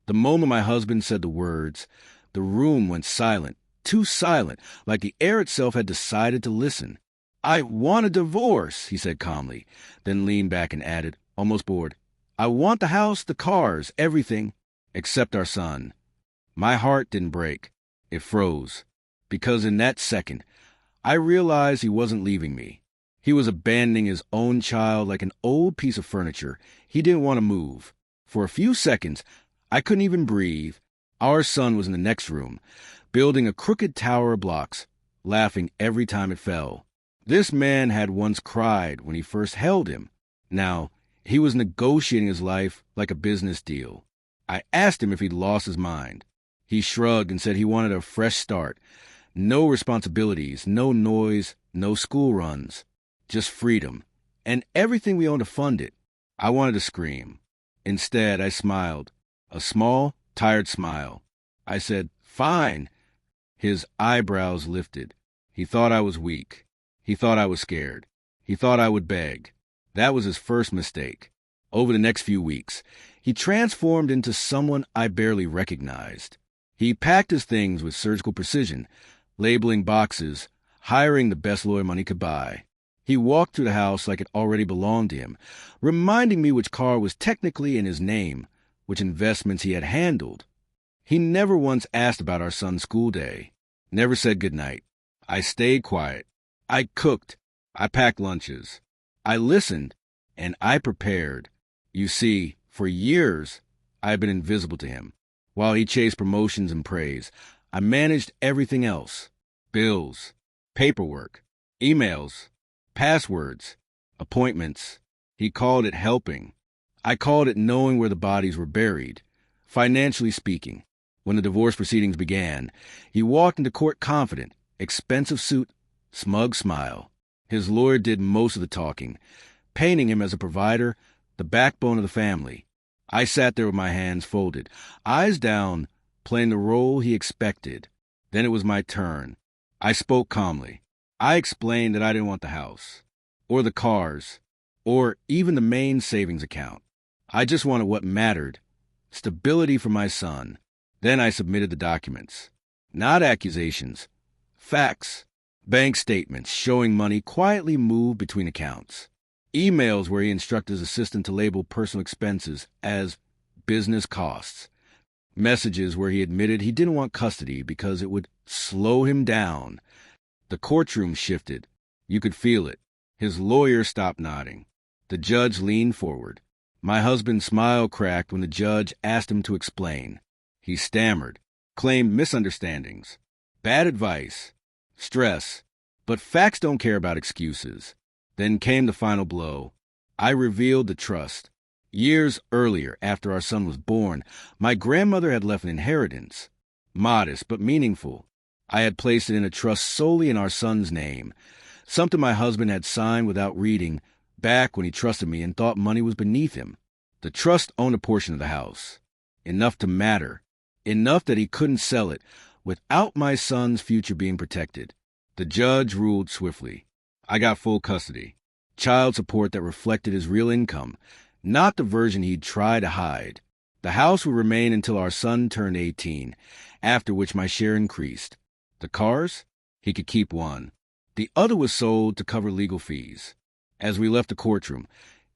The moment my husband said the words, the room went silent, too silent, like the air itself had decided to listen. "I want a divorce," he said calmly, then leaned back and added, almost bored, "I want the house, the cars, everything, except our son." My heart didn't break. It froze. Because in that second, I realized he wasn't leaving me. He was abandoning his own child like an old piece of furniture. He didn't want to move. For a few seconds, I couldn't even breathe. Our son was in the next room, building a crooked tower of blocks, laughing every time it fell. This man had once cried when he first held him. Now, he was negotiating his life like a business deal. I asked him if he'd lost his mind. He shrugged and said he wanted a fresh start. No responsibilities, no noise, no school runs. Just freedom. And everything we owned to fund it. I wanted to scream. Instead, I smiled. A small, tired smile. I said, "Fine." His eyebrows lifted. He thought I was weak. He thought I was scared. He thought I would beg. That was his first mistake. Over the next few weeks, he transformed into someone I barely recognized. He packed his things with surgical precision, labeling boxes, hiring the best lawyer money could buy. He walked through the house like it already belonged to him, reminding me which car was technically in his name, which investments he had handled. He never once asked about our son's school day, never said goodnight. I stayed quiet. I cooked. I packed lunches. I listened, and I prepared. You see, for years, I had been invisible to him. While he chased promotions and praise, I managed everything else. Bills, paperwork, emails, passwords, appointments. He called it helping. I called it knowing where the bodies were buried. Financially speaking, when the divorce proceedings began, he walked into court confident, expensive suit, smug smile. His lawyer did most of the talking, painting him as a provider, the backbone of the family. I sat there with my hands folded, eyes down, playing the role he expected. Then it was my turn. I spoke calmly. I explained that I didn't want the house, or the cars, or even the main savings account. I just wanted what mattered, stability for my son. Then I submitted the documents. Not accusations, facts. Bank statements showing money quietly moved between accounts. Emails where he instructed his assistant to label personal expenses as business costs. Messages where he admitted he didn't want custody because it would slow him down. The courtroom shifted. You could feel it. His lawyer stopped nodding. The judge leaned forward. My husband's smile cracked when the judge asked him to explain. He stammered, claimed misunderstandings, bad advice, stress, but facts don't care about excuses. Then came the final blow. I revealed the trust. Years earlier, after our son was born, my grandmother had left an inheritance. Modest but meaningful. I had placed it in a trust solely in our son's name, something my husband had signed without reading, back when he trusted me and thought money was beneath him. The trust owned a portion of the house. Enough to matter. Enough that he couldn't sell it without my son's future being protected. The judge ruled swiftly. I got full custody. Child support that reflected his real income, not the version he'd tried to hide. The house would remain until our son turned 18, after which my share increased. The cars? He could keep one. The other was sold to cover legal fees. As we left the courtroom,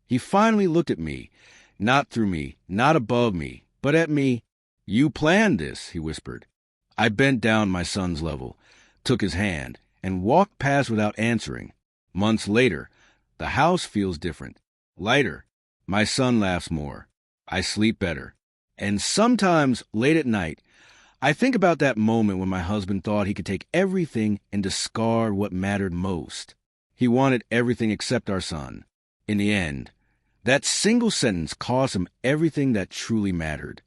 he finally looked at me, not through me, not above me, but at me. "You planned this," he whispered. I bent down my son's level, took his hand, and walked past without answering. Months later, the house feels different, lighter. My son laughs more. I sleep better. And sometimes, late at night, I think about that moment when my husband thought he could take everything and discard what mattered most. He wanted everything except our son. In the end, that single sentence cost him everything that truly mattered.